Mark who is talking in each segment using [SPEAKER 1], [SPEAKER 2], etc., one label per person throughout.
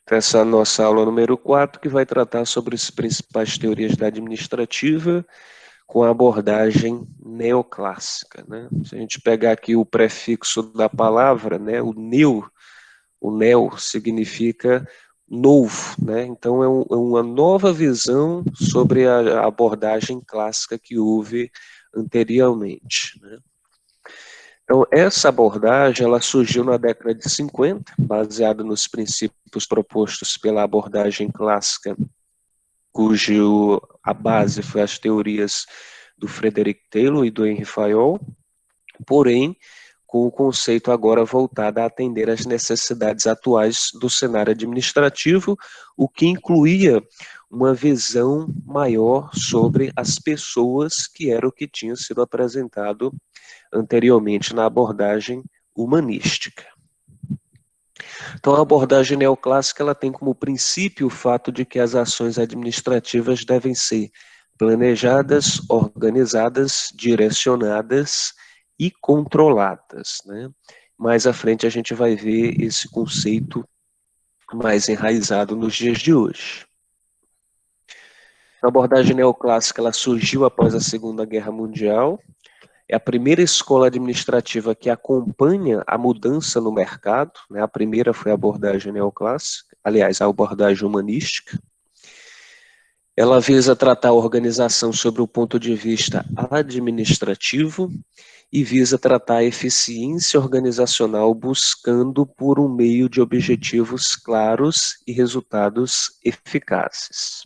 [SPEAKER 1] Então, essa é a nossa aula número 4, que vai tratar sobre as principais teorias da administrativa com a abordagem neoclássica, né? Se a gente pegar aqui o prefixo da palavra, né, o neo significa novo, né? Então, é uma nova visão sobre a abordagem clássica que houve anteriormente, né? Então, essa abordagem ela surgiu na década de 50, baseada nos princípios propostos pela abordagem clássica, cujo a base foi as teorias do Frederick Taylor e do Henry Fayol, porém, com o conceito agora voltado a atender às necessidades atuais do cenário administrativo, o que incluía uma visão maior sobre as pessoas, que era o que tinha sido apresentado anteriormente na abordagem humanística. Então, a abordagem neoclássica ela tem como princípio o fato de que as ações administrativas devem ser planejadas, organizadas, direcionadas e controladas, né? Mais à frente a gente vai ver esse conceito mais enraizado nos dias de hoje. A abordagem neoclássica ela surgiu após a Segunda Guerra Mundial. É a primeira escola administrativa que acompanha a mudança no mercado, né? A primeira foi a abordagem neoclássica, aliás, a abordagem humanística. Ela visa tratar a organização sobre o ponto de vista administrativo e visa tratar a eficiência organizacional buscando por um meio de objetivos claros e resultados eficazes.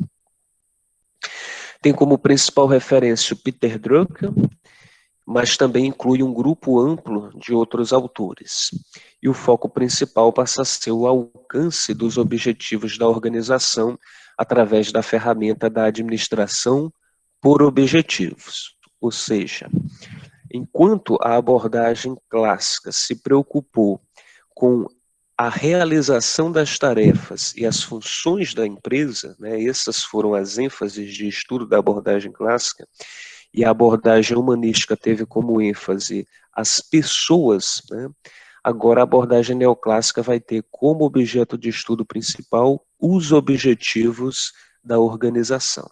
[SPEAKER 1] Tem como principal referência o Peter Drucker, mas também inclui um grupo amplo de outros autores. E o foco principal passa a ser o alcance dos objetivos da organização através da ferramenta da administração por objetivos. Ou seja, enquanto a abordagem clássica se preocupou com a realização das tarefas e as funções da empresa, né, essas foram as ênfases de estudo da abordagem clássica, e a abordagem humanística teve como ênfase as pessoas, né? Agora a abordagem neoclássica vai ter como objeto de estudo principal os objetivos da organização.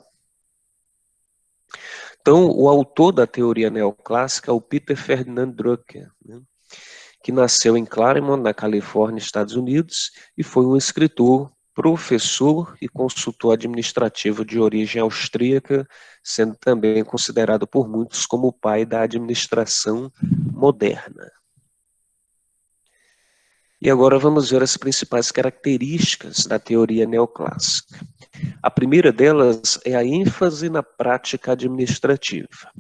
[SPEAKER 1] Então, o autor da teoria neoclássica é o Peter Ferdinand Drucker, né? Que nasceu em Claremont, na Califórnia, Estados Unidos, e foi um escritor, professor e consultor administrativo de origem austríaca, sendo também considerado por muitos como o pai da administração moderna. E agora vamos ver as principais características da teoria neoclássica. A primeira delas é a ênfase na prática administrativa.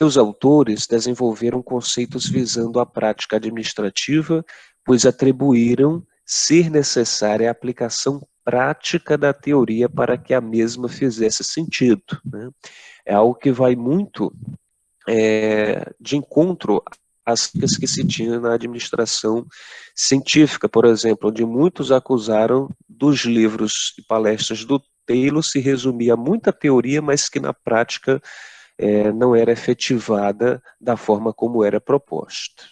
[SPEAKER 1] Os autores desenvolveram conceitos visando a prática administrativa, pois atribuíram ser necessária a aplicação prática da teoria para que a mesma fizesse sentido, né? É algo que vai muito de encontro às coisas que se tinha na administração científica, por exemplo, onde muitos acusaram dos livros e palestras do Taylor se resumia a muita teoria, mas que na prática não era efetivada da forma como era proposta.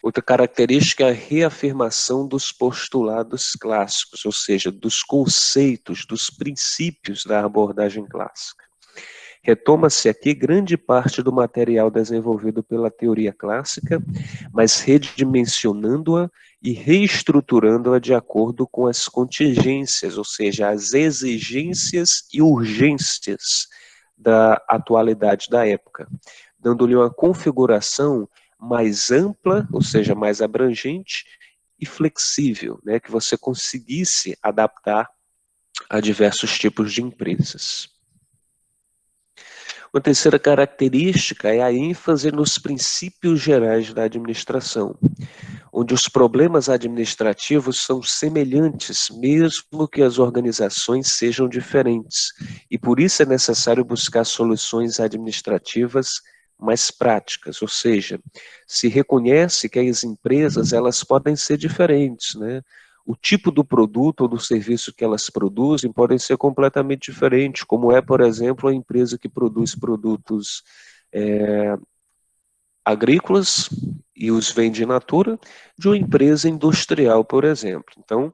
[SPEAKER 1] Outra característica é a reafirmação dos postulados clássicos, ou seja, dos conceitos, dos princípios da abordagem clássica. Retoma-se aqui grande parte do material desenvolvido pela teoria clássica, mas redimensionando-a e reestruturando-a de acordo com as contingências, ou seja, as exigências e urgências da atualidade da época, dando-lhe uma configuração mais ampla, ou seja, mais abrangente e flexível, né, que você conseguisse adaptar a diversos tipos de empresas. Uma terceira característica é a ênfase nos princípios gerais da administração, onde os problemas administrativos são semelhantes, mesmo que as organizações sejam diferentes, e por isso é necessário buscar soluções administrativas mais práticas, ou seja, se reconhece que as empresas elas podem ser diferentes, né? O tipo do produto ou do serviço que elas produzem podem ser completamente diferentes, como é, por exemplo, a empresa que produz produtos agrícolas e os vende in natura, de uma empresa industrial, por exemplo. Então,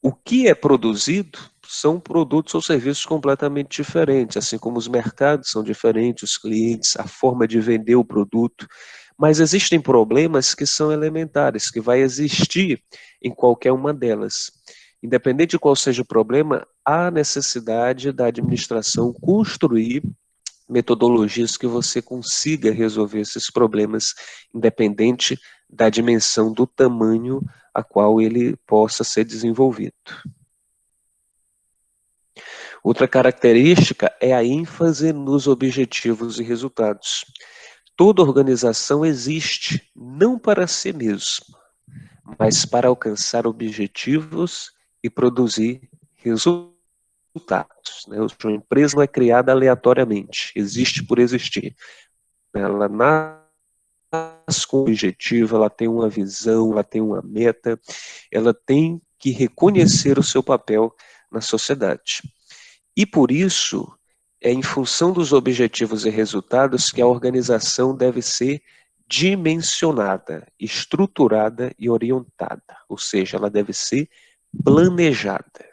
[SPEAKER 1] o que é produzido são produtos ou serviços completamente diferentes, assim como os mercados são diferentes, os clientes, a forma de vender o produto, mas existem problemas que são elementares, que vai existir em qualquer uma delas. Independente de qual seja o problema, há necessidade da administração construir metodologias que você consiga resolver esses problemas, independente da dimensão do tamanho a qual ele possa ser desenvolvido. Outra característica é a ênfase nos objetivos e resultados. Toda organização existe não para si mesma, mas para alcançar objetivos e produzir resultados. Uma empresa não é criada aleatoriamente, existe por existir. Ela nasce com um objetivo, ela tem uma visão, ela tem uma meta, ela tem que reconhecer o seu papel na sociedade. E por isso, é em função dos objetivos e resultados que a organização deve ser dimensionada, estruturada e orientada, ou seja, ela deve ser planejada.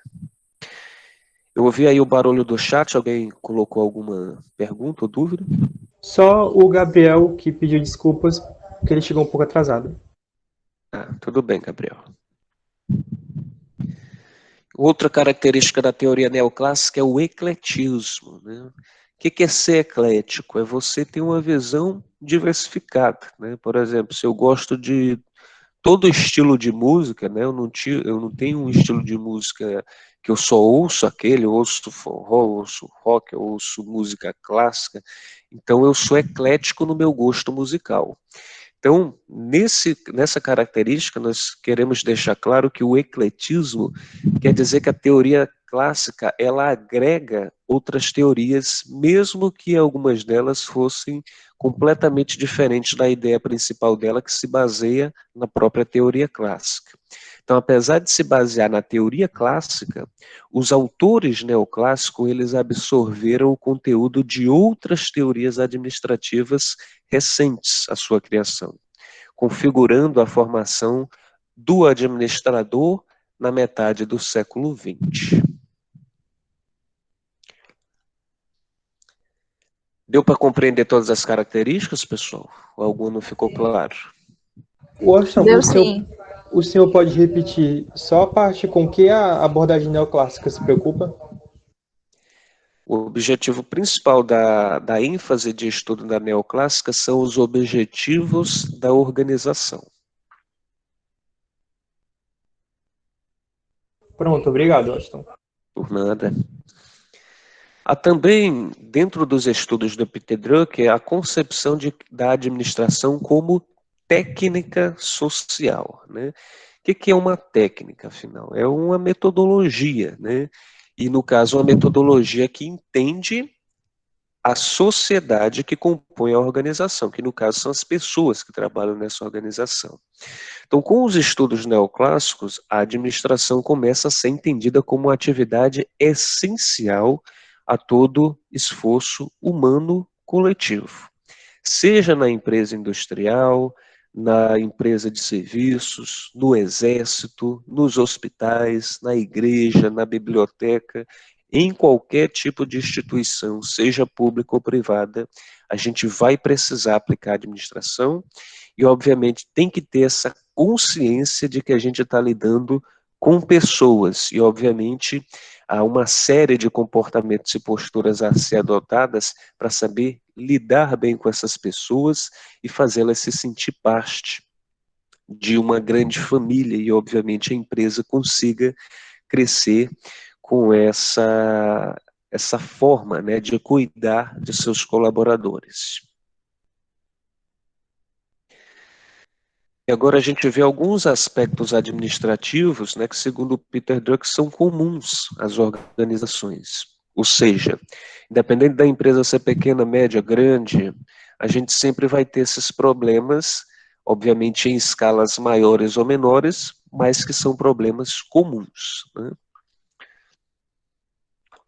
[SPEAKER 1] Eu ouvi aí o barulho do chat, alguém colocou alguma pergunta ou dúvida?
[SPEAKER 2] Só o Gabriel que pediu desculpas porque ele chegou um pouco atrasado.
[SPEAKER 1] Tudo bem, Gabriel. Outra característica da teoria neoclássica é o ecletismo, né? O que é ser eclético? É você ter uma visão diversificada, né? Por exemplo, se eu gosto de todo estilo de música, né? Eu não tenho um estilo de música que eu só ouço aquele, eu ouço forró, eu ouço rock, eu ouço música clássica. Então eu sou eclético no meu gosto musical. Então, nessa característica, nós queremos deixar claro que o ecletismo quer dizer que a teoria clássica, ela agrega outras teorias, mesmo que algumas delas fossem completamente diferentes da ideia principal dela, que se baseia na própria teoria clássica. Então, apesar de se basear na teoria clássica, os autores neoclássicos, eles absorveram o conteúdo de outras teorias administrativas recentes à sua criação, configurando a formação do administrador na metade do século XX. Deu para compreender todas as características, pessoal? Ou algum não ficou claro?
[SPEAKER 2] Washington,
[SPEAKER 3] Deu sim.
[SPEAKER 2] o senhor pode repetir só a parte com que a abordagem neoclássica se preocupa?
[SPEAKER 1] O objetivo principal da ênfase de estudo da neoclássica são os objetivos da organização.
[SPEAKER 2] Pronto, obrigado, Washington.
[SPEAKER 1] Por nada. Há também, dentro dos estudos do Peter Drucker, a concepção da administração como técnica social, né? O que é uma técnica, afinal? É uma metodologia, né? E, no caso, uma metodologia que entende a sociedade que compõe a organização, que, no caso, são as pessoas que trabalham nessa organização. Então, com os estudos neoclássicos, a administração começa a ser entendida como uma atividade essencial a todo esforço humano coletivo, seja na empresa industrial, na empresa de serviços, no exército, nos hospitais, na igreja, na biblioteca, em qualquer tipo de instituição, seja pública ou privada, a gente vai precisar aplicar a administração e, obviamente, tem que ter essa consciência de que a gente está lidando com pessoas e, obviamente, há uma série de comportamentos e posturas a ser adotadas para saber lidar bem com essas pessoas e fazê-las se sentir parte de uma grande família e, obviamente, a empresa consiga crescer com essa forma, né, de cuidar de seus colaboradores. E agora a gente vê alguns aspectos administrativos, né, que segundo Peter Drucker são comuns às organizações. Ou seja, independente da empresa ser pequena, média, grande, a gente sempre vai ter esses problemas, obviamente em escalas maiores ou menores, mas que são problemas comuns, né?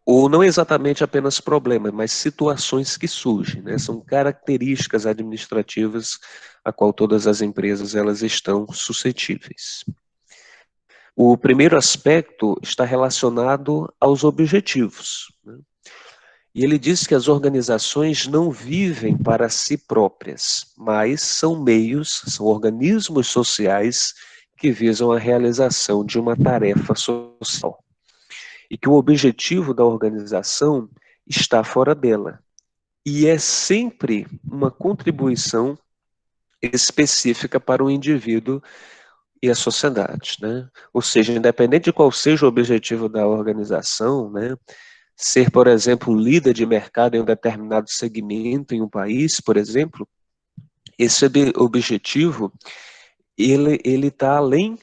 [SPEAKER 1] ou não exatamente apenas problemas, mas situações que surgem, né? São características administrativas a qual todas as empresas elas estão suscetíveis. O primeiro aspecto está relacionado aos objetivos, né? E ele diz que as organizações não vivem para si próprias, mas são meios, são organismos sociais que visam a realização de uma tarefa social. E que o objetivo da organização está fora dela. E é sempre uma contribuição específica para o indivíduo e a sociedade, né? Ou seja, independente de qual seja o objetivo da organização, né? Ser, por exemplo, líder de mercado em um determinado segmento em um país, por exemplo, esse objetivo, ele está além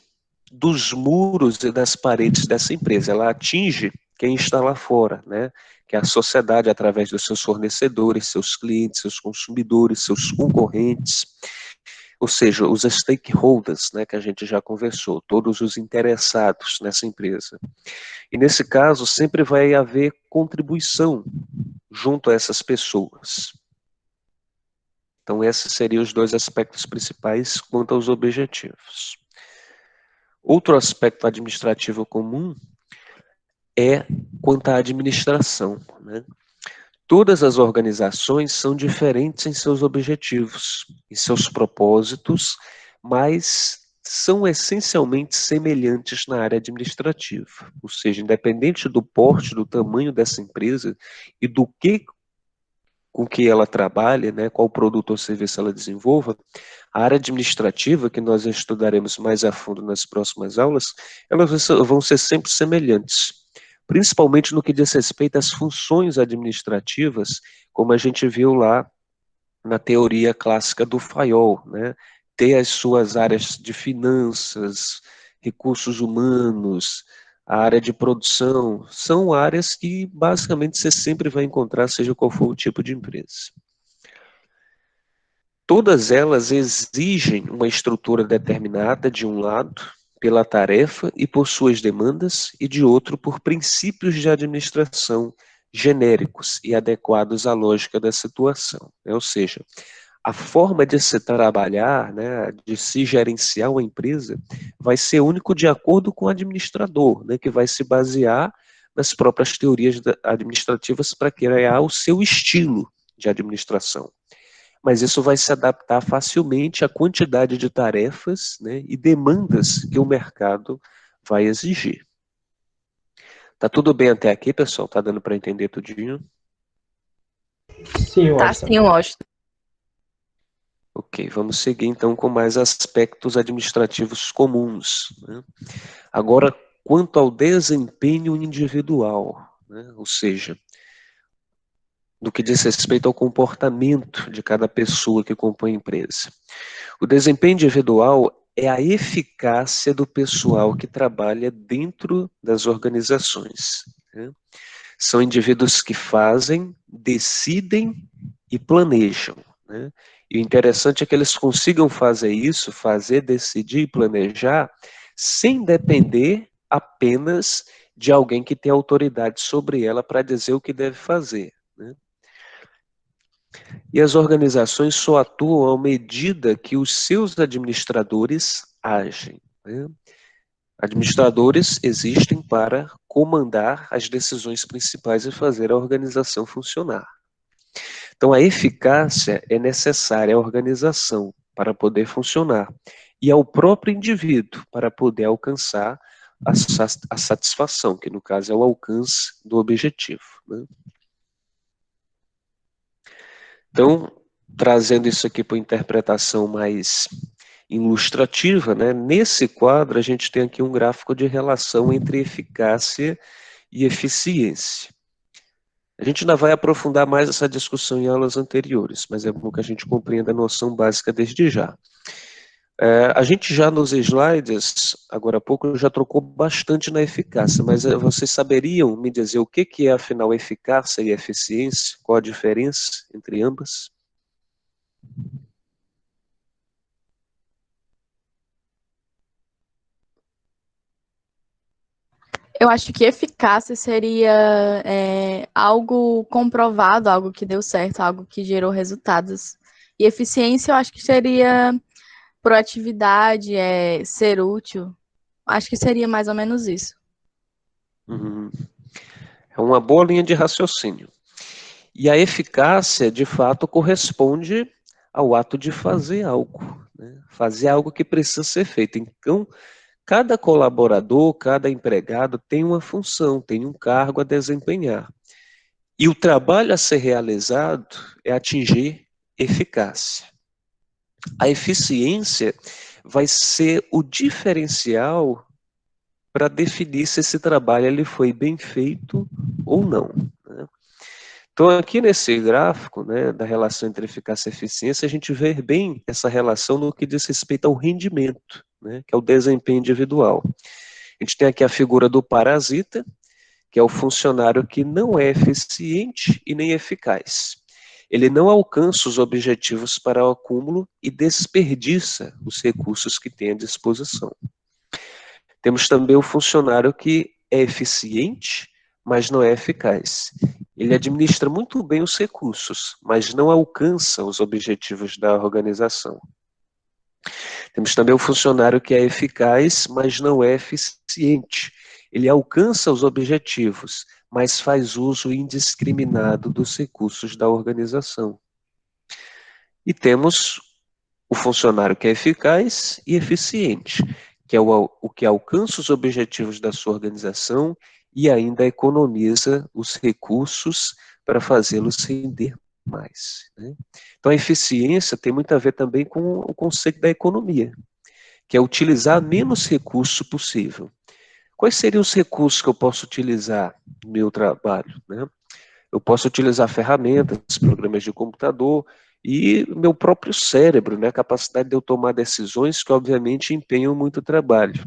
[SPEAKER 1] dos muros e das paredes dessa empresa. Ela atinge quem está lá fora, né? Que é a sociedade através dos seus fornecedores, seus clientes, seus consumidores, seus concorrentes, ou seja, os stakeholders, né, que a gente já conversou, todos os interessados nessa empresa. E nesse caso, sempre vai haver contribuição junto a essas pessoas. Então, esses seriam os dois aspectos principais quanto aos objetivos. Outro aspecto administrativo comum é quanto à administração, né? Todas as organizações são diferentes em seus objetivos, em seus propósitos, mas são essencialmente semelhantes na área administrativa. Ou seja, independente do porte, do tamanho dessa empresa e do que com que ela trabalha, né, qual produto ou serviço ela desenvolva, a área administrativa, que nós estudaremos mais a fundo nas próximas aulas, elas vão ser sempre semelhantes, principalmente no que diz respeito às funções administrativas, como a gente viu lá na teoria clássica do Fayol, né, ter as suas áreas de finanças, recursos humanos, a área de produção, são áreas que basicamente você sempre vai encontrar, seja qual for o tipo de empresa. Todas elas exigem uma estrutura determinada, de um lado, pela tarefa e por suas demandas, e de outro, por princípios de administração genéricos e adequados à lógica da situação. Ou seja, a forma de se trabalhar, né, de se gerenciar uma empresa, vai ser único de acordo com o administrador, né, que vai se basear nas próprias teorias administrativas para criar o seu estilo de administração. Mas isso vai se adaptar facilmente à quantidade de tarefas, né, e demandas que o mercado vai exigir. Tá tudo bem até aqui, pessoal? Tá dando para entender tudinho?
[SPEAKER 2] Sim,
[SPEAKER 3] Tá
[SPEAKER 2] Washington.
[SPEAKER 3] sim, Washington.
[SPEAKER 1] Ok, vamos seguir então com mais aspectos administrativos comuns, né? Agora, quanto ao desempenho individual, né? Ou seja, no que diz respeito ao comportamento de cada pessoa que compõe a empresa. O desempenho individual é a eficácia do pessoal que trabalha dentro das organizações, né? São indivíduos que fazem, decidem e planejam, né? E o interessante é que eles consigam fazer isso, fazer, decidir e planejar, sem depender apenas de alguém que tem autoridade sobre ela para dizer o que deve fazer, né? E as organizações só atuam à medida que os seus administradores agem, né? Administradores existem para comandar as decisões principais e fazer a organização funcionar. Então, a eficácia é necessária à organização para poder funcionar e ao próprio indivíduo para poder alcançar a satisfação, que no caso é o alcance do objetivo, né? Então, trazendo isso aqui para uma interpretação mais ilustrativa, né? Nesse quadro a gente tem aqui um gráfico de relação entre eficácia e eficiência. A gente ainda vai aprofundar mais essa discussão em aulas anteriores, mas é bom que a gente compreenda a noção básica desde já. A gente já nos slides, agora há pouco, já trocou bastante na eficácia, mas vocês saberiam me dizer o que é, afinal, eficácia e eficiência? Qual a diferença entre ambas?
[SPEAKER 3] Eu acho que eficácia seria algo comprovado, algo que deu certo, algo que gerou resultados. E eficiência eu acho que seria proatividade, ser útil. Acho que seria mais ou menos isso.
[SPEAKER 1] É uma boa linha de raciocínio. E a eficácia, de fato, corresponde ao ato de fazer algo, né? Fazer algo que precisa ser feito. Então, cada colaborador, cada empregado tem uma função, tem um cargo a desempenhar. E o trabalho a ser realizado é atingir eficácia. A eficiência vai ser o diferencial para definir se esse trabalho ele foi bem feito ou não, né? Então, aqui nesse gráfico, né, da relação entre eficácia e eficiência, a gente vê bem essa relação no que diz respeito ao rendimento, né, que é o desempenho individual. A gente tem aqui a figura do parasita, que é o funcionário que não é eficiente e nem eficaz. Ele não alcança os objetivos para o acúmulo e desperdiça os recursos que tem à disposição. Temos também o funcionário que é eficiente, mas não é eficaz. Ele administra muito bem os recursos, mas não alcança os objetivos da organização. Temos também o funcionário que é eficaz, mas não é eficiente. Ele alcança os objetivos, mas faz uso indiscriminado dos recursos da organização. E temos o funcionário que é eficaz e eficiente, que é o que alcança os objetivos da sua organização e ainda economiza os recursos para fazê-los render mais, né? Então, a eficiência tem muito a ver também com o conceito da economia, que é utilizar menos recurso possível. Quais seriam os recursos que eu posso utilizar no meu trabalho, né? Eu posso utilizar ferramentas, programas de computador e meu próprio cérebro, né? A capacidade de eu tomar decisões que, obviamente, empenham muito trabalho.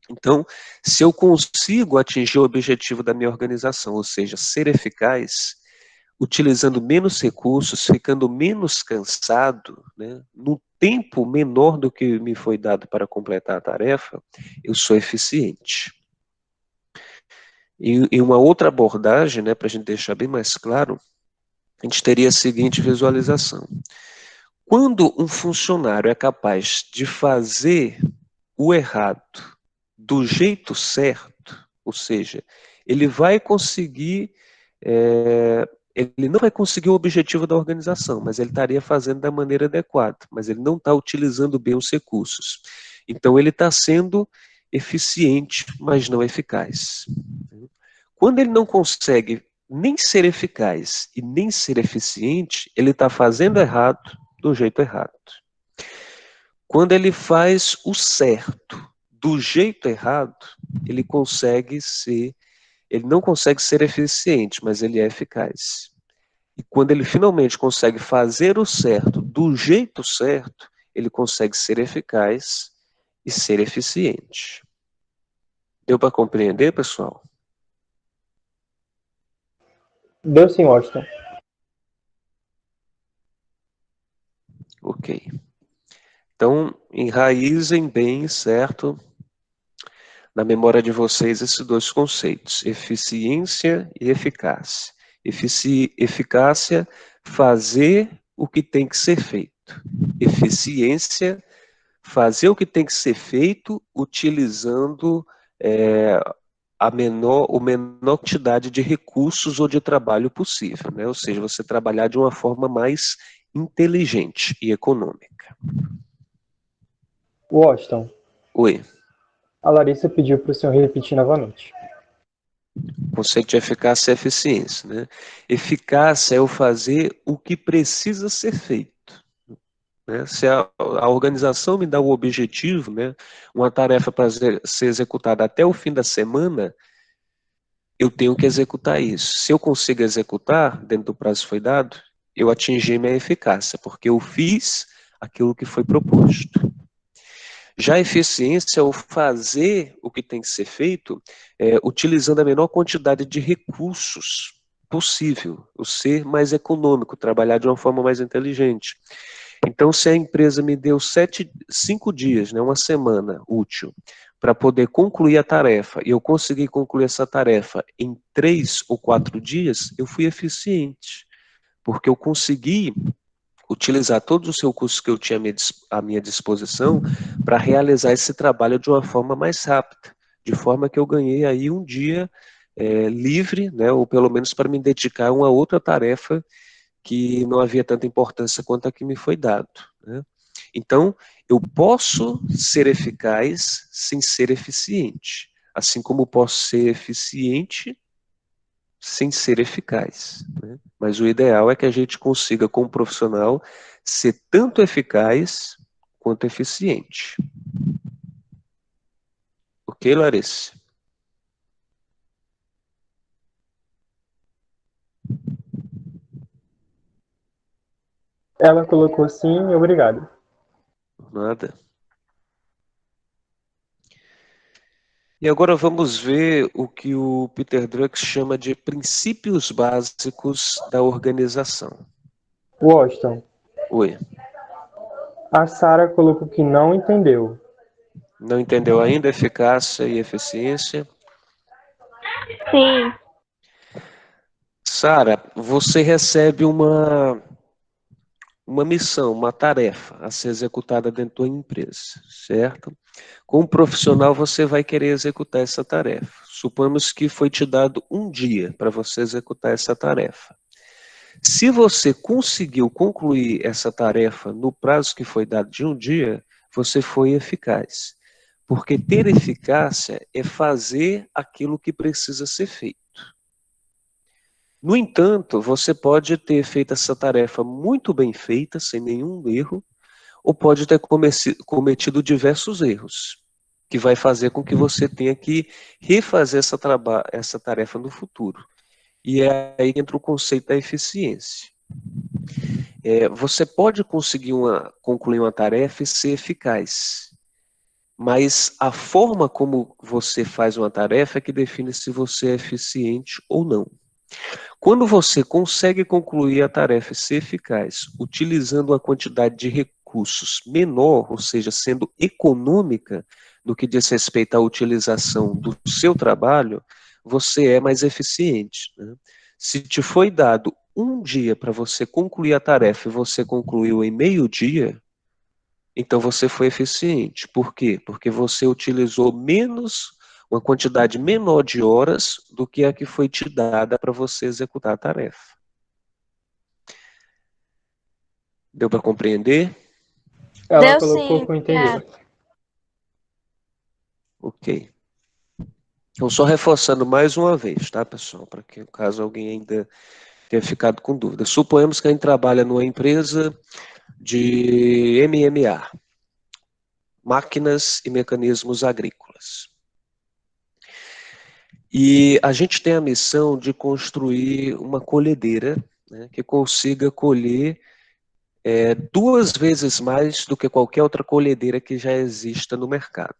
[SPEAKER 1] Então, se eu consigo atingir o objetivo da minha organização, ou seja, ser eficaz, utilizando menos recursos, ficando menos cansado, né, no tempo menor do que me foi dado para completar a tarefa, eu sou eficiente. E uma outra abordagem, né, para a gente deixar bem mais claro, a gente teria a seguinte visualização. Quando um funcionário é capaz de fazer o errado do jeito certo, ou seja, ele vai conseguir, ele não vai conseguir o objetivo da organização, mas ele estaria fazendo da maneira adequada, mas ele não está utilizando bem os recursos. Então, ele está sendo eficiente, mas não eficaz. Quando ele não consegue nem ser eficaz e nem ser eficiente, ele está fazendo errado do jeito errado. Quando ele faz o certo do jeito errado, ele não consegue ser eficiente, mas ele é eficaz. E quando ele finalmente consegue fazer o certo do jeito certo, ele consegue ser eficaz e ser eficiente. Deu para compreender, pessoal?
[SPEAKER 2] Deu sim, Washington.
[SPEAKER 1] Ok. Então, enraizem bem, certo, na memória de vocês esses dois conceitos, eficiência e eficácia. Eficácia, fazer o que tem que ser feito. Eficiência, fazer o que tem que ser feito utilizando a menor quantidade de recursos ou de trabalho possível, né? Ou seja, você trabalhar de uma forma mais inteligente e econômica.
[SPEAKER 2] Washington,
[SPEAKER 1] Oi.
[SPEAKER 2] a Larissa pediu para o senhor repetir novamente.
[SPEAKER 1] Conceito de eficácia e eficiência, né? Eficácia é eu fazer o que precisa ser feito, né? Se a organização me dá o objetivo, né, uma tarefa para ser executada até o fim da semana, eu tenho que executar isso. Se eu consigo executar dentro do prazo que foi dado, eu atingi minha eficácia, porque eu fiz aquilo que foi proposto. Já a eficiência é o fazer o que tem que ser feito utilizando a menor quantidade de recursos possível, o ser mais econômico, trabalhar de uma forma mais inteligente. Então, se a empresa me deu 5 dias, né, uma semana útil, para poder concluir a tarefa, e eu consegui concluir essa tarefa em 3 ou 4 dias, eu fui eficiente, porque eu consegui utilizar todos os recursos que eu tinha à minha disposição para realizar esse trabalho de uma forma mais rápida, de forma que eu ganhei aí um dia livre, né, ou pelo menos para me dedicar a uma outra tarefa que não havia tanta importância quanto a que me foi dado, né? Então, eu posso ser eficaz sem ser eficiente, assim como posso ser eficiente sem ser eficaz, né? Mas o ideal é que a gente consiga, como profissional, ser tanto eficaz quanto eficiente. Ok, Larissa?
[SPEAKER 2] Ela colocou sim, obrigado.
[SPEAKER 1] Nada. E agora vamos ver o que o Peter Drucker chama de princípios básicos da organização.
[SPEAKER 2] Washington,
[SPEAKER 1] Oi,
[SPEAKER 2] a Sara colocou que não entendeu.
[SPEAKER 1] não entendeu ainda eficácia e eficiência?
[SPEAKER 4] Sim.
[SPEAKER 1] Sara, você recebe uma missão, uma tarefa a ser executada dentro da empresa, certo? Como profissional, você vai querer executar essa tarefa. Suponhamos que foi te dado um dia para você executar essa tarefa. Se você conseguiu concluir essa tarefa no prazo que foi dado de um dia, você foi eficaz. Porque ter eficácia é fazer aquilo que precisa ser feito. No entanto, você pode ter feito essa tarefa muito bem feita, sem nenhum erro, ou pode ter cometido diversos erros, que vai fazer com que você tenha que refazer essa tarefa no futuro. E é aí que entra o conceito da eficiência. Você pode conseguir concluir uma tarefa e ser eficaz, mas a forma como você faz uma tarefa é que define se você é eficiente ou não. Quando você consegue concluir a tarefa e ser eficaz, utilizando uma quantidade de recursos menor, ou seja, sendo econômica no que diz respeito à utilização do seu trabalho, você é mais eficiente, né? Se te foi dado um dia para você concluir a tarefa e você concluiu em meio dia, então você foi eficiente. Por quê? Porque você utilizou uma quantidade menor de horas do que a que foi te dada para você executar a tarefa. Deu para compreender?
[SPEAKER 2] Ela
[SPEAKER 4] Deu
[SPEAKER 2] colocou
[SPEAKER 4] sim,
[SPEAKER 2] que entendeu.
[SPEAKER 1] Ok. Então, só reforçando mais uma vez, tá, pessoal? Para que, caso alguém ainda tenha ficado com dúvida. Suponhamos que a gente trabalha numa empresa de MMA, máquinas e mecanismos agrícolas. E a gente tem a missão de construir uma colhedeira, né, que consiga colher 2 vezes mais do que qualquer outra colhedeira que já exista no mercado.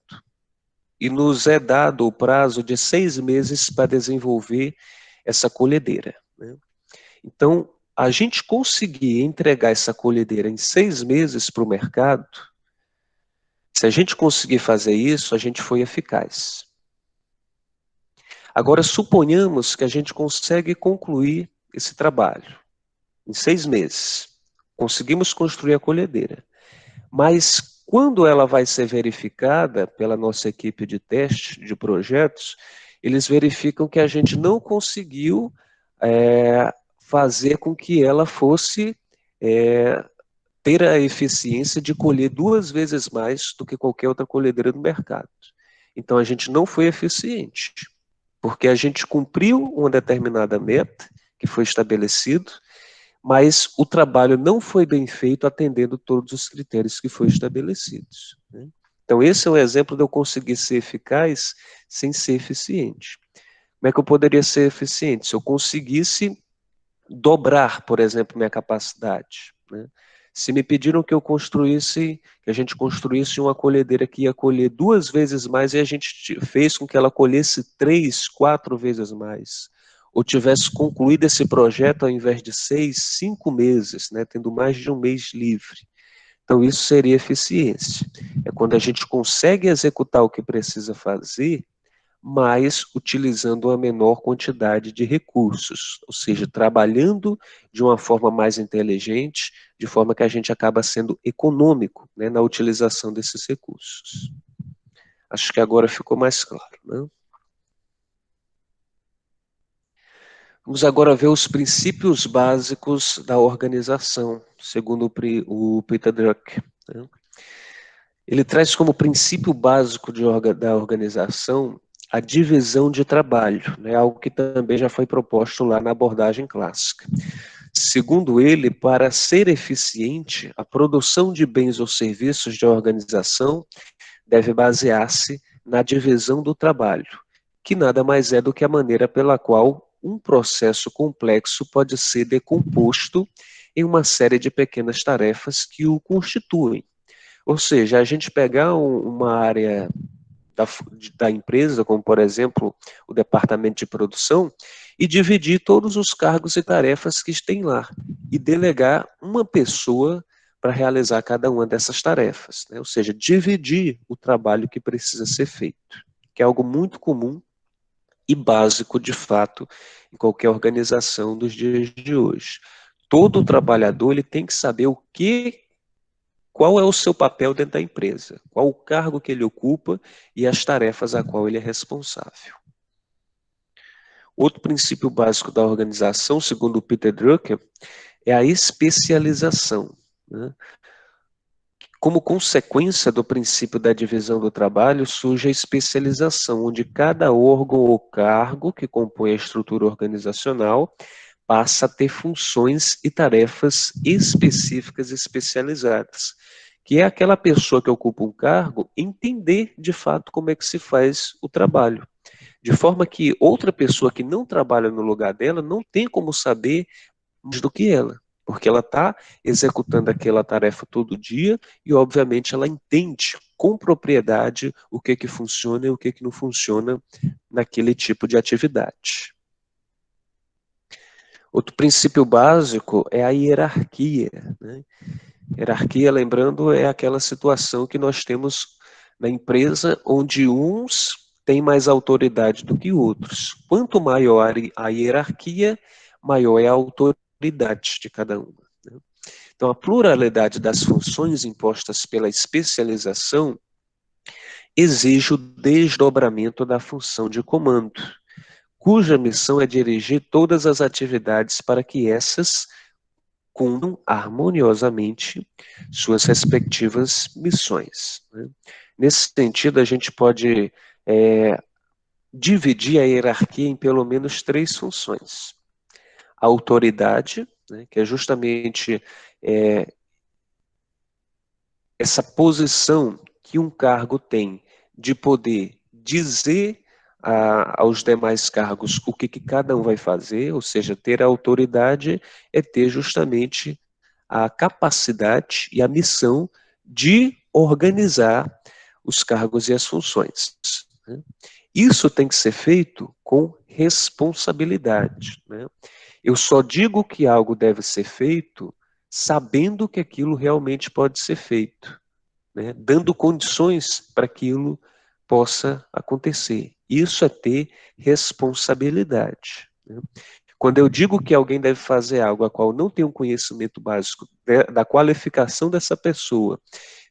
[SPEAKER 1] E nos é dado o prazo de 6 meses para desenvolver essa colhedeira, né? Então, a gente conseguir entregar essa colhedeira em 6 meses para o mercado, se a gente conseguir fazer isso, a gente foi eficaz. Agora, suponhamos que a gente consegue concluir esse trabalho em 6 meses. Conseguimos construir a colhedeira. Mas quando ela vai ser verificada pela nossa equipe de teste de projetos, eles verificam que a gente não conseguiu fazer com que ela fosse ter a eficiência de colher 2 vezes mais do que qualquer outra colhedeira do mercado. Então a gente não foi eficiente, porque a gente cumpriu uma determinada meta que foi estabelecido, mas o trabalho não foi bem feito atendendo todos os critérios que foram estabelecidos, né? Então esse é um exemplo de eu conseguir ser eficaz sem ser eficiente. Como é que eu poderia ser eficiente? Se eu conseguisse dobrar, por exemplo, minha capacidade, né? Se me pediram que que a gente construísse uma colhedeira que ia colher 2 vezes mais e a gente fez com que ela colhesse 3, 4 vezes mais, ou tivesse concluído esse projeto ao invés de 6, 5 meses, né, tendo mais de um mês livre. Então, isso seria eficiência. É quando a gente consegue executar o que precisa fazer, mas utilizando uma menor quantidade de recursos, ou seja, trabalhando de uma forma mais inteligente, de forma que a gente acaba sendo econômico, né, na utilização desses recursos. Acho que agora ficou mais claro, né? Vamos agora ver os princípios básicos da organização, segundo o Peter Drucker, né? Ele traz como princípio básico da organização a divisão de trabalho, né, algo que também já foi proposto lá na abordagem clássica. Segundo ele, para ser eficiente, a produção de bens ou serviços de organização deve basear-se na divisão do trabalho, que nada mais é do que a maneira pela qual um processo complexo pode ser decomposto em uma série de pequenas tarefas que o constituem. Ou seja, a gente pegar uma área da empresa, como por exemplo o departamento de produção, e dividir todos os cargos e tarefas que tem lá, e delegar uma pessoa para realizar cada uma dessas tarefas, né? Ou seja, dividir o trabalho que precisa ser feito, que é algo muito comum e básico, de fato, em qualquer organização dos dias de hoje. Todo trabalhador ele tem que saber qual é o seu papel dentro da empresa, qual o cargo que ele ocupa e as tarefas a qual ele é responsável. Outro princípio básico da organização, segundo o Peter Drucker, é a especialização, né? Como consequência do princípio da divisão do trabalho, surge a especialização, onde cada órgão ou cargo que compõe a estrutura organizacional passa a ter funções e tarefas específicas especializadas, que é aquela pessoa que ocupa um cargo entender de fato como é que se faz o trabalho, de forma que outra pessoa que não trabalha no lugar dela não tem como saber mais do que ela, porque ela está executando aquela tarefa todo dia e obviamente ela entende com propriedade o que funciona e o que não funciona naquele tipo de atividade. Outro princípio básico é a hierarquia, né? Hierarquia, lembrando, é aquela situação que nós temos na empresa onde uns têm mais autoridade do que outros. Quanto maior a hierarquia, maior é a autoridade de cada uma, né? Então, a pluralidade das funções impostas pela especialização exige o desdobramento da função de comando, cuja missão é dirigir todas as atividades para que essas cumpram harmoniosamente suas respectivas missões, né? Nesse sentido, a gente pode dividir a hierarquia em pelo menos 3 funções. A autoridade, né, que é justamente essa posição que um cargo tem de poder dizer aos demais cargos o que cada um vai fazer, ou seja, ter a autoridade é ter justamente a capacidade e a missão de organizar os cargos e as funções, né? Isso tem que ser feito com responsabilidade, né? Eu só digo que algo deve ser feito sabendo que aquilo realmente pode ser feito, né? Dando condições para que aquilo possa acontecer. Isso é ter responsabilidade, né? Quando eu digo que alguém deve fazer algo a qual não tem um conhecimento básico da qualificação dessa pessoa,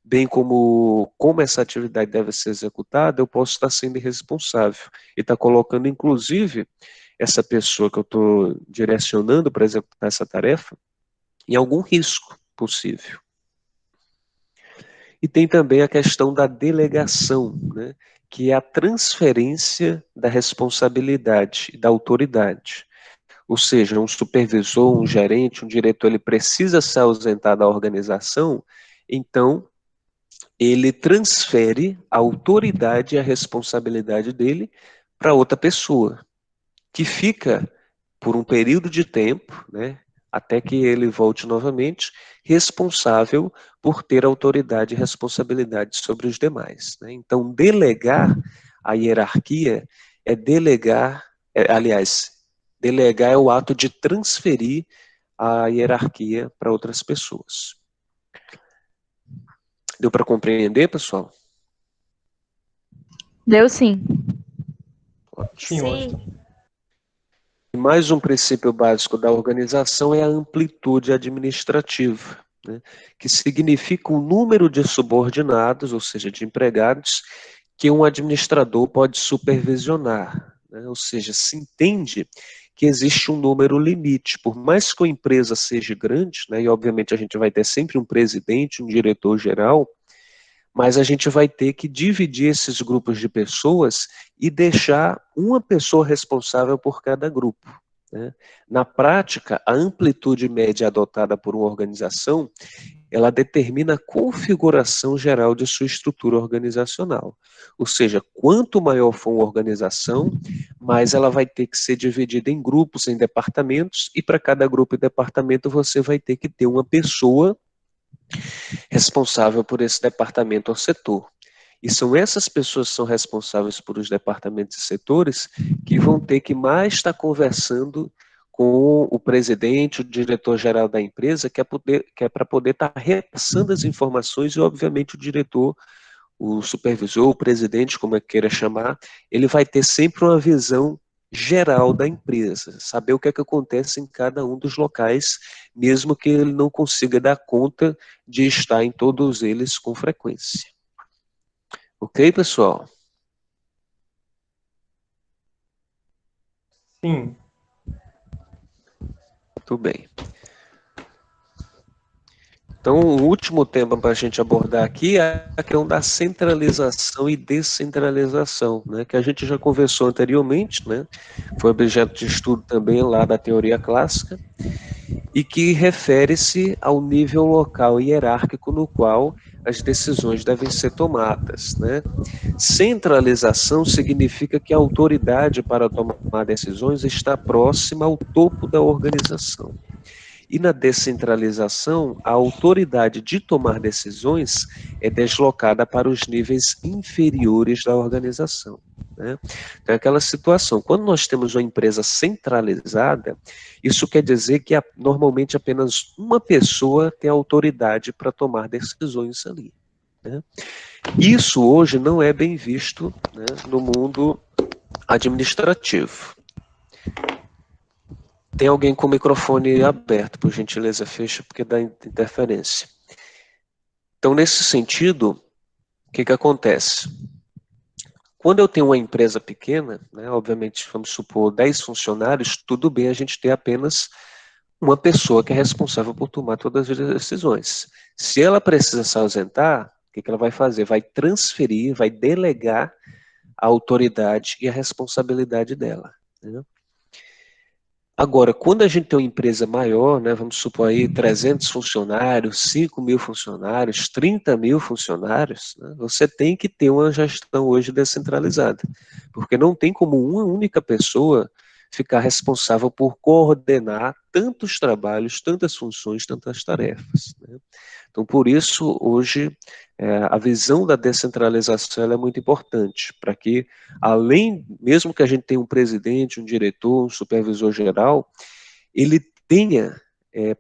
[SPEAKER 1] bem como essa atividade deve ser executada, eu posso estar sendo irresponsável e estar colocando, inclusive, essa pessoa que eu estou direcionando para executar essa tarefa em algum risco possível. E tem também a questão da delegação, né, que é a transferência da responsabilidade e da autoridade. Ou seja, um supervisor, um gerente, um diretor, ele precisa se ausentar da organização, então ele transfere a autoridade e a responsabilidade dele para outra pessoa, que fica por um período de tempo, né, até que ele volte novamente, responsável por ter autoridade e responsabilidade sobre os demais, né? Então, delegar a hierarquia é delegar, delegar é o ato de transferir a hierarquia para outras pessoas. Deu para compreender, pessoal?
[SPEAKER 3] Deu sim.
[SPEAKER 2] Sim, Washington.
[SPEAKER 1] E mais um princípio básico da organização é a amplitude administrativa, né, que significa o número de subordinados, ou seja, de empregados, que um administrador pode supervisionar, né, ou seja, se entende que existe um número limite, por mais que a empresa seja grande, né, e obviamente a gente vai ter sempre um presidente, um diretor-geral, mas a gente vai ter que dividir esses grupos de pessoas e deixar uma pessoa responsável por cada grupo, né? Na prática, a amplitude média adotada por uma organização, ela determina a configuração geral de sua estrutura organizacional. Ou seja, quanto maior for uma organização, mais ela vai ter que ser dividida em grupos, em departamentos, e para cada grupo e departamento você vai ter que ter uma pessoa responsável por esse departamento ou setor. E são essas pessoas que são responsáveis por os departamentos e setores que vão ter que mais estar conversando com o presidente, o diretor-geral da empresa, que é para poder estar repassando as informações e, obviamente, o diretor, o supervisor, o presidente, como é que queira chamar, ele vai ter sempre uma visão geral da empresa, saber o que é que acontece em cada um dos locais, mesmo que ele não consiga dar conta de estar em todos eles com frequência. Ok, pessoal?
[SPEAKER 2] Sim.
[SPEAKER 1] Muito bem. Então, o último tema para a gente abordar aqui é a questão da centralização e descentralização, né, que a gente já conversou anteriormente, né, foi objeto de estudo também lá da teoria clássica, e que refere-se ao nível local e hierárquico no qual as decisões devem ser tomadas, né? Centralização significa que a autoridade para tomar decisões está próxima ao topo da organização. E na descentralização, a autoridade de tomar decisões é deslocada para os níveis inferiores da organização, né? Então, é aquela situação, quando nós temos uma empresa centralizada, isso quer dizer que normalmente apenas uma pessoa tem autoridade para tomar decisões ali, né? Isso hoje não é bem visto, né, no mundo administrativo. Tem alguém com o microfone aberto, por gentileza, fecha, porque dá interferência. Então, nesse sentido, o que acontece? Quando eu tenho uma empresa pequena, né, obviamente, vamos supor, 10 funcionários, tudo bem a gente ter apenas uma pessoa que é responsável por tomar todas as decisões. Se ela precisa se ausentar, o que ela vai fazer? Vai transferir, vai delegar a autoridade e a responsabilidade dela, né? Agora, quando a gente tem uma empresa maior, né, vamos supor aí 300 funcionários, 5.000 funcionários, 30.000 funcionários, né, você tem que ter uma gestão hoje descentralizada, porque não tem como uma única pessoa ficar responsável por coordenar tantos trabalhos, tantas funções, tantas tarefas, né? Então, por isso, hoje, a visão da descentralização ela é muito importante, para que, além, mesmo que a gente tenha um presidente, um diretor, um supervisor geral, ele tenha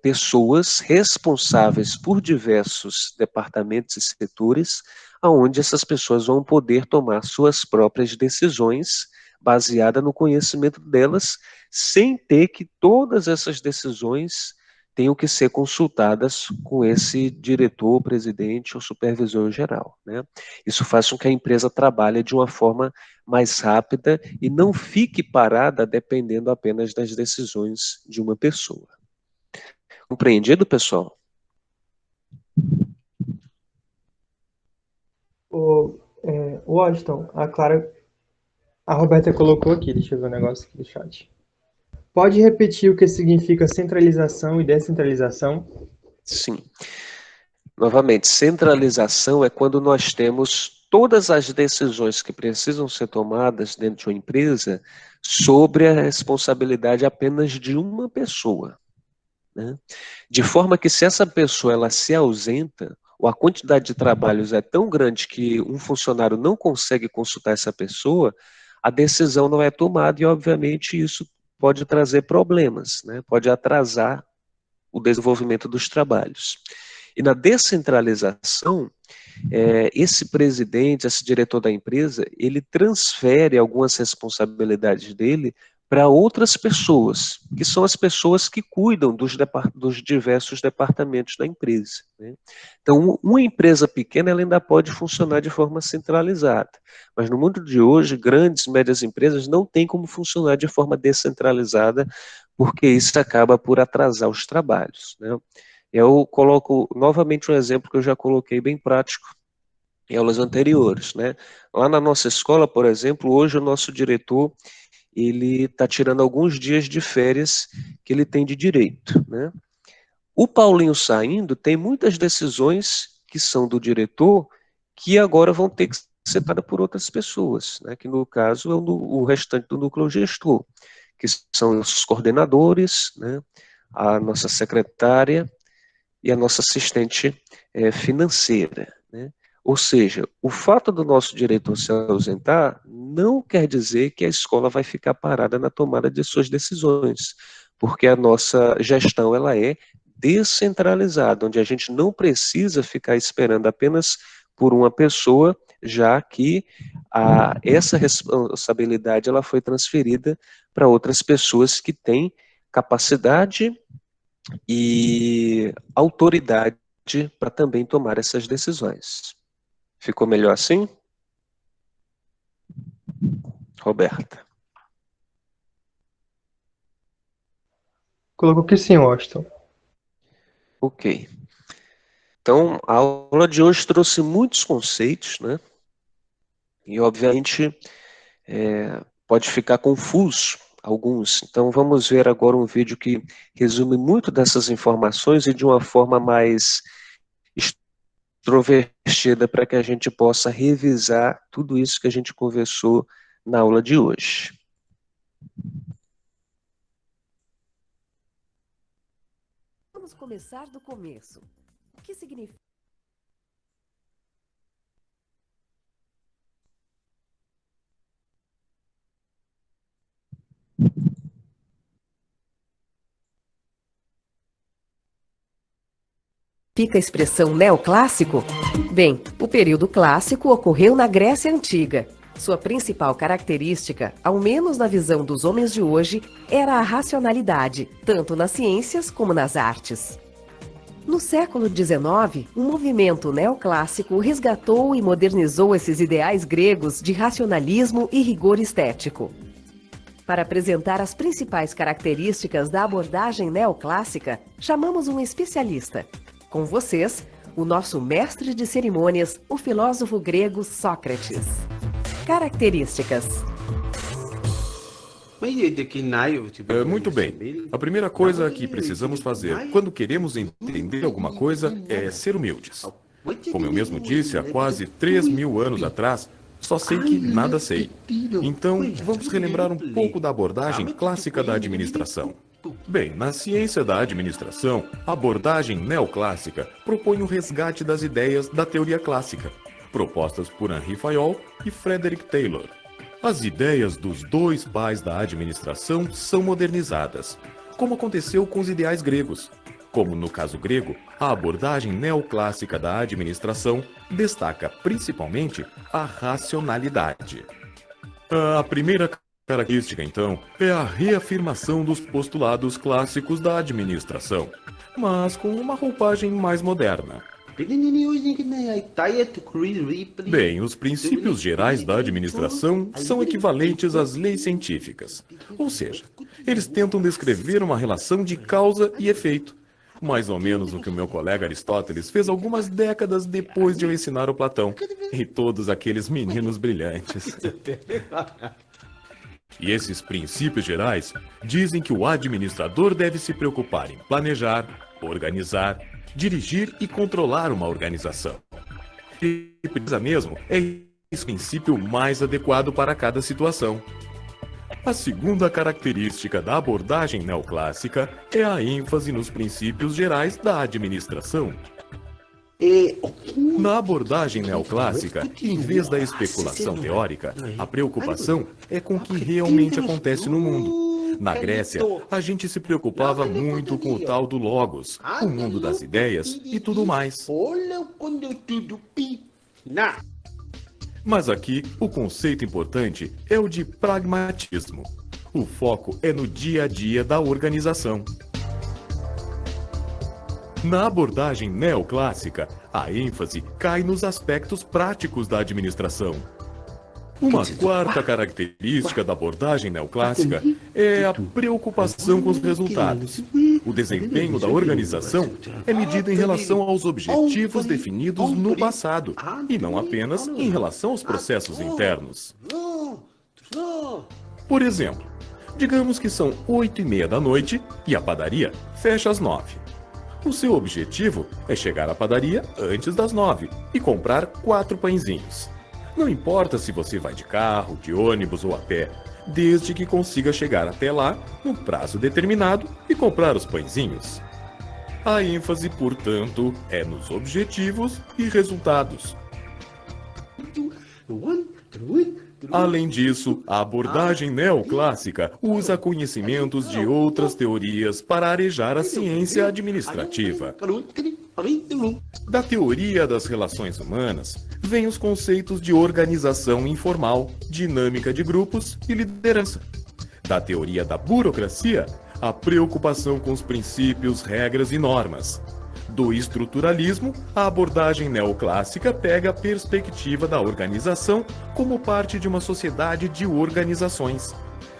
[SPEAKER 1] pessoas responsáveis por diversos departamentos e setores, onde essas pessoas vão poder tomar suas próprias decisões, baseada no conhecimento delas, sem ter que todas essas decisões tenham que ser consultadas com esse diretor, presidente ou supervisor geral, né? Isso faz com que a empresa trabalhe de uma forma mais rápida e não fique parada dependendo apenas das decisões de uma pessoa. Compreendido, pessoal?
[SPEAKER 2] O Washington, a Roberta colocou aqui, deixa eu ver um negócio aqui do chat. Pode repetir o que significa centralização e descentralização?
[SPEAKER 1] Sim. Novamente, centralização é quando nós temos todas as decisões que precisam ser tomadas dentro de uma empresa sobre a responsabilidade apenas de uma pessoa, né? De forma que se essa pessoa ela se ausenta, ou a quantidade de trabalhos é tão grande que um funcionário não consegue consultar essa pessoa, a decisão não é tomada e, obviamente, isso pode trazer problemas, né? Pode atrasar o desenvolvimento dos trabalhos. E na descentralização, esse presidente, esse diretor da empresa, ele transfere algumas responsabilidades dele para outras pessoas, que são as pessoas que cuidam dos diversos departamentos da empresa, né? Então, uma empresa pequena ela ainda pode funcionar de forma centralizada, mas no mundo de hoje, grandes, médias empresas não têm como funcionar de forma descentralizada, porque isso acaba por atrasar os trabalhos, né? Eu coloco novamente um exemplo que eu já coloquei bem prático em aulas anteriores, né? Lá na nossa escola, por exemplo, hoje o nosso diretor ele está tirando alguns dias de férias que ele tem de direito, né? O Paulinho saindo, tem muitas decisões que são do diretor que agora vão ter que ser dadas por outras pessoas, né? Que no caso é o restante do núcleo gestor, que são os coordenadores, né? A nossa secretária e a nossa assistente financeira, né? Ou seja, o fato do nosso diretor se ausentar não quer dizer que a escola vai ficar parada na tomada de suas decisões, porque a nossa gestão ela é descentralizada, onde a gente não precisa ficar esperando apenas por uma pessoa, já que essa responsabilidade ela foi transferida para outras pessoas que têm capacidade e autoridade para também tomar essas decisões. Ficou melhor assim? Roberta.
[SPEAKER 2] Colocou que sim, Washington.
[SPEAKER 1] Ok. Então, a aula de hoje trouxe muitos conceitos, né? E, obviamente, pode ficar confuso alguns. Então, vamos ver agora um vídeo que resume muito dessas informações e de uma forma mais extrovertida para que a gente possa revisar tudo isso que a gente conversou na aula de hoje.
[SPEAKER 5] Vamos começar do começo. O que significa? Fica a expressão neoclássico? Bem, o período clássico ocorreu na Grécia Antiga. Sua principal característica, ao menos na visão dos homens de hoje, era a racionalidade, tanto nas ciências como nas artes. No século XIX, um movimento neoclássico resgatou e modernizou esses ideais gregos de racionalismo e rigor estético. Para apresentar as principais características da abordagem neoclássica, chamamos um especialista. Com vocês, o nosso mestre de cerimônias, o filósofo grego Sócrates. Características.
[SPEAKER 6] Muito bem. A primeira coisa que precisamos fazer quando queremos entender alguma coisa é ser humildes. Como eu mesmo disse, há quase 3.000 anos atrás, só sei que nada sei. Então, vamos relembrar um pouco da abordagem clássica da administração. Bem, na ciência da administração, a abordagem neoclássica propõe o resgate das ideias da teoria clássica, propostas por Henri Fayol e Frederick Taylor. As ideias dos dois pais da administração são modernizadas, como aconteceu com os ideais gregos. Como no caso grego, a abordagem neoclássica da administração destaca principalmente a racionalidade. A primeira característica, então, é a reafirmação dos postulados clássicos da administração, mas com uma roupagem mais moderna. Bem, os princípios gerais da administração são equivalentes às leis científicas, ou seja, eles tentam descrever uma relação de causa e efeito, mais ou menos o que o meu colega Aristóteles fez algumas décadas depois de eu ensinar o Platão e todos aqueles meninos brilhantes. E esses princípios gerais dizem que o administrador deve se preocupar em planejar, organizar, dirigir e controlar uma organização. E precisa mesmo é esse princípio mais adequado para cada situação. A segunda característica da abordagem neoclássica é a ênfase nos princípios gerais da administração. Na abordagem neoclássica, em vez da especulação teórica, a preocupação é com o que realmente acontece no mundo. Na Grécia, a gente se preocupava muito com o tal do logos, o mundo das ideias e tudo mais. Mas aqui, o conceito importante é o de pragmatismo. O foco é no dia a dia da organização. Na abordagem neoclássica, a ênfase cai nos aspectos práticos da administração. Uma quarta característica da abordagem neoclássica é a preocupação com os resultados. O desempenho da organização é medido em relação aos objetivos definidos no passado, e não apenas em relação aos processos internos. Por exemplo, digamos que são 8:30 da noite e a padaria fecha às 9. O seu objetivo é chegar à padaria antes das 9 e comprar 4 pãezinhos. Não importa se você vai de carro, de ônibus ou a pé, desde que consiga chegar até lá no prazo determinado e comprar os pãezinhos. A ênfase, portanto, é nos objetivos e resultados. Além disso, a abordagem neoclássica usa conhecimentos de outras teorias para arejar a ciência administrativa. Da teoria das relações humanas, vêm os conceitos de organização informal, dinâmica de grupos e liderança. Da teoria da burocracia, a preocupação com os princípios, regras e normas. Do estruturalismo, a abordagem neoclássica pega a perspectiva da organização como parte de uma sociedade de organizações.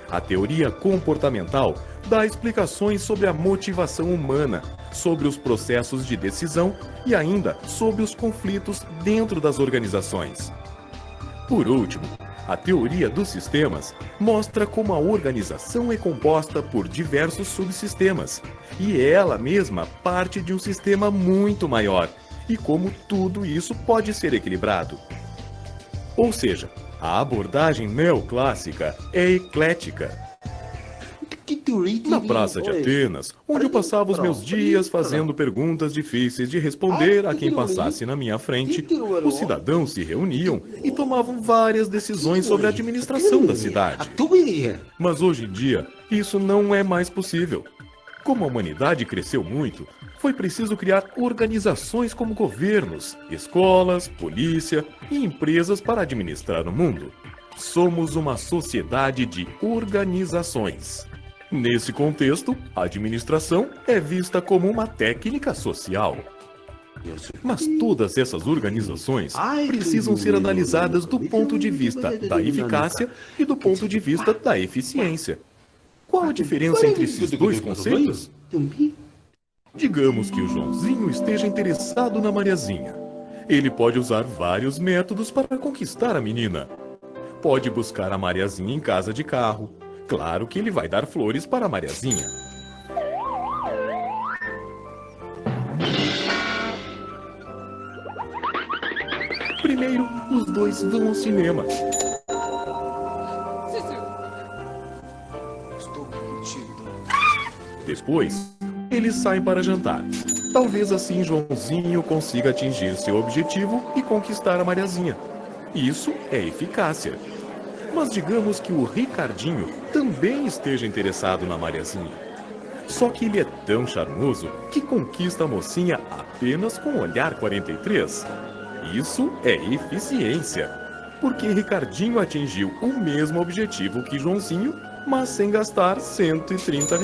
[SPEAKER 6] A teoria comportamental dá explicações sobre a motivação humana, sobre os processos de decisão e ainda sobre os conflitos dentro das organizações. Por último, a teoria dos sistemas mostra como a organização é composta por diversos subsistemas, e ela mesma parte de um sistema muito maior, e como tudo isso pode ser equilibrado. Ou seja, a abordagem neoclássica é eclética. Na Praça de Atenas, onde eu passava os meus dias fazendo perguntas difíceis de responder a quem passasse na minha frente, os cidadãos se reuniam e tomavam várias decisões sobre a administração da cidade. Mas hoje em dia, isso não é mais possível. Como a humanidade cresceu muito, foi preciso criar organizações como governos, escolas, polícia e empresas para administrar o mundo. Somos uma sociedade de organizações. Nesse contexto, a administração é vista como uma técnica social. Mas todas essas organizações precisam ser analisadas do ponto de vista da eficácia e do ponto de vista da eficiência. Qual a diferença entre esses dois conceitos? Digamos que o Joãozinho esteja interessado na Mariazinha. Ele pode usar vários métodos para conquistar a menina. Pode buscar a Mariazinha em casa de carro. Claro que ele vai dar flores para a Mariazinha. Primeiro, os dois vão ao cinema. Depois, eles saem para jantar. Talvez assim Joãozinho consiga atingir seu objetivo e conquistar a Mariazinha. Isso é eficácia. Mas digamos que o Ricardinho também esteja interessado na Mariazinha. Só que ele é tão charmoso que conquista a mocinha apenas com o olhar 43. Isso é eficiência, porque Ricardinho atingiu o mesmo objetivo que Joãozinho, mas sem gastar R$ 130.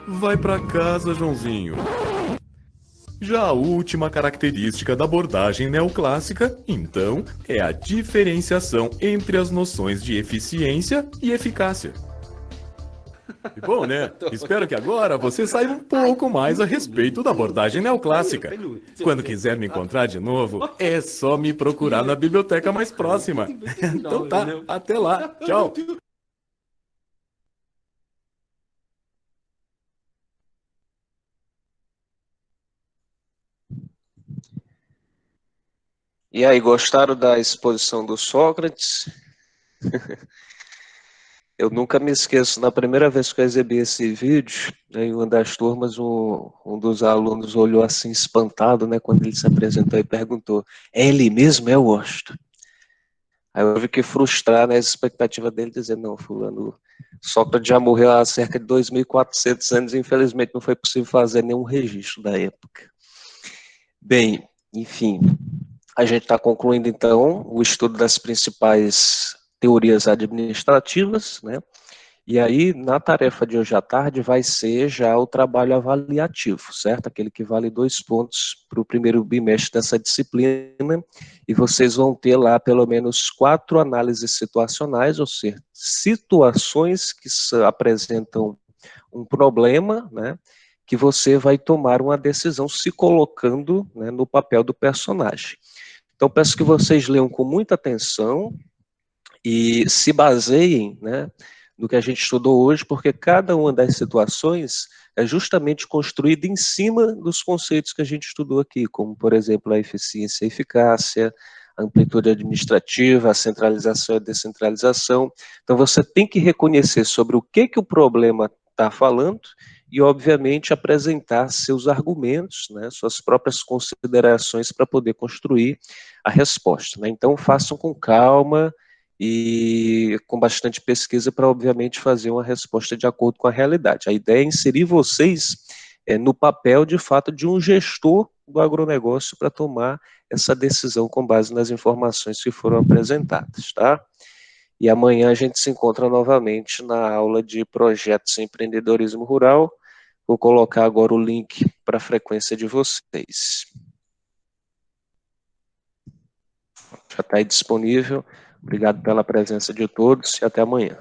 [SPEAKER 6] Vai pra casa, Joãozinho. Já a última característica da abordagem neoclássica, então, é a diferenciação entre as noções de eficiência e eficácia. E bom, né? Espero que agora você saiba um pouco mais a respeito da abordagem neoclássica. Quando quiser me encontrar de novo, é só me procurar na biblioteca mais próxima. Então tá, até lá. Tchau.
[SPEAKER 1] E aí, gostaram da exposição do Sócrates? Eu nunca me esqueço, na primeira vez que eu exibi esse vídeo, né, em uma das turmas, um dos alunos olhou assim espantado, né, quando ele se apresentou e perguntou: é ele mesmo, é o Washington? Aí eu tive que frustrar, né, a expectativa dele, dizendo: não, fulano, Sócrates já morreu há cerca de 2.400 anos e infelizmente não foi possível fazer nenhum registro da época. Bem, enfim, a gente está concluindo então o estudo das principais teorias administrativas, né? E aí, na tarefa de hoje à tarde, vai ser já o trabalho avaliativo, certo? Aquele que vale 2 pontos para o primeiro bimestre dessa disciplina, e vocês vão ter lá pelo menos 4 análises situacionais, ou seja, situações que apresentam um problema, né? Que você vai tomar uma decisão se colocando, né, no papel do personagem. Então, peço que vocês leiam com muita atenção e se baseiem, né, no que a gente estudou hoje, porque cada uma das situações é justamente construída em cima dos conceitos que a gente estudou aqui, como, por exemplo, a eficiência e eficácia, a amplitude administrativa, a centralização e a descentralização. Então, você tem que reconhecer sobre o que o problema está falando e, obviamente, apresentar seus argumentos, né, suas próprias considerações para poder construir a resposta, né? Então, façam com calma e com bastante pesquisa para, obviamente, fazer uma resposta de acordo com a realidade. A ideia é inserir vocês no papel, de fato, de um gestor do agronegócio para tomar essa decisão com base nas informações que foram apresentadas, tá? E amanhã a gente se encontra novamente na aula de projetos em empreendedorismo rural. Vou colocar agora o link para a frequência de vocês. Já está aí disponível. Obrigado pela presença de todos e até amanhã.